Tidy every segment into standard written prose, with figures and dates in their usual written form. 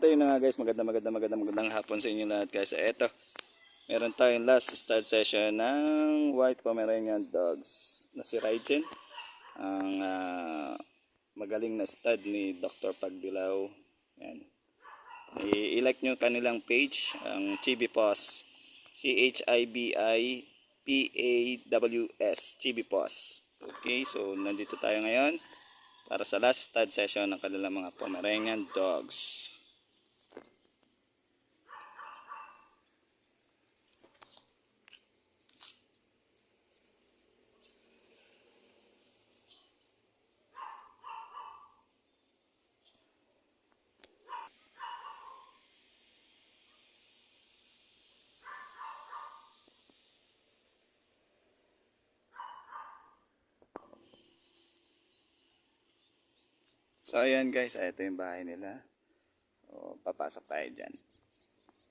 At ayun na nga guys, magandang hapon sa inyo lahat guys. Eto, meron tayong last stud session ng White Pomeranian Dogs na si Raijin. Ang magaling na stud ni Dr. Pagdilaw. Yan. I-like nyo kanilang page, ang Chibi Paws. CHIBIPAWS, Chibi Paws. Okay, so nandito tayo ngayon para sa last stud session ng kanilang mga Pomeranian Dogs. So ayan guys, ito yung bahay nila. O, papasok tayo dyan.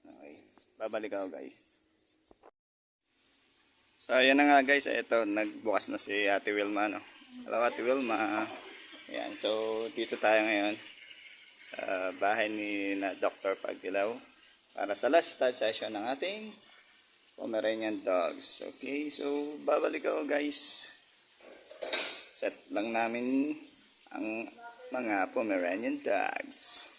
Okay, babalik ako guys. So ayan na nga guys, ito nagbukas na si Ate Wilma, no? Hello Ate Wilma. Ayan, so dito tayo ngayon sa bahay ni na Dr. Pagdilaw para sa last stud session ng ating Pomeranian Dogs. Okay, so babalik ako guys. Set lang namin ang mga Pomeranian Dogs.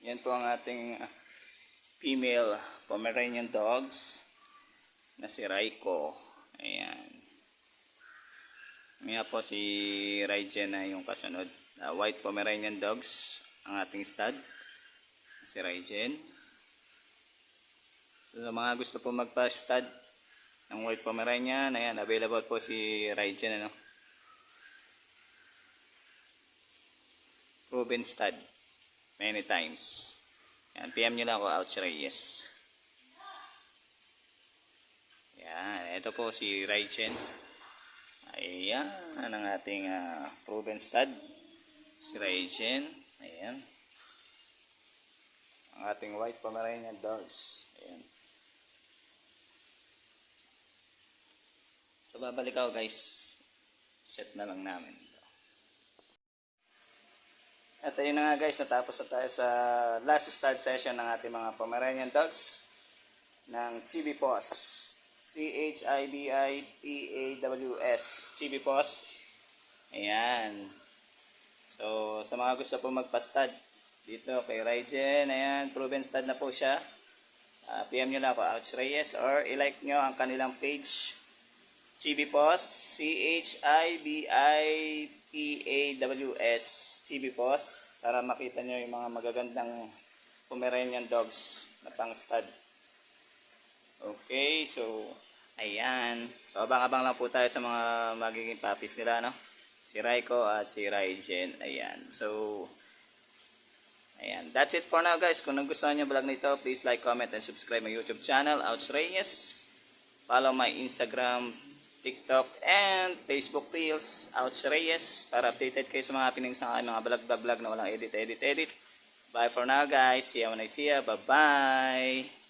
Yan po ang ating female Pomeranian Dogs na si Raiko. Ayan. Ngayon po si Raijin na yung kasunod. White Pomeranian Dogs ang ating stud. Si Raijin. So sa mga gusto po magpa-stud ng White Pomeranian, ayan, available po si Raijin, ano? Proven stud. Many times. Yan, PM nyo lang ako, Ouch Reyes. Yan, ito po si Raijin. Ayan, ang ating proven stud. Si Raijin. Ayan. Ang ating White Pomeranian Dogs. Ayan. So, babalik ako guys. Set na lang namin. At ayun na nga guys, natapos na tayo sa last stud session ng ating mga Pomeranian Dogs ng Chibi Paws. CHIBIPAWS, Chibi Paws. Ayan. So sa mga gusto po magpa-stud dito kay Raijin, ayan, proven stud na po siya. PM nyo lang ako, Ouch Reyes, or i-like nyo ang kanilang page, Chibi Paws, CHIBIPAWS, Chibi Paws, para makita nyo yung mga magagandang Pomeranian Dogs na pang stud. Okay, so ayan. So abang-abang lang po tayo sa mga magiging puppies nila, no? Si Raiko at si Raijin. Ayan. So ayan, that's it for now guys. Kung nagustuhan nyo vlog nito, please like, comment, and subscribe my YouTube channel, Ouch Reyes. Follow my Instagram, TikTok, and Facebook Reels, Ouch Reyes, para updated kayo sa mga happenings sa aking mga vlog na walang edit. Bye for now guys. See you when I see you. Bye-bye.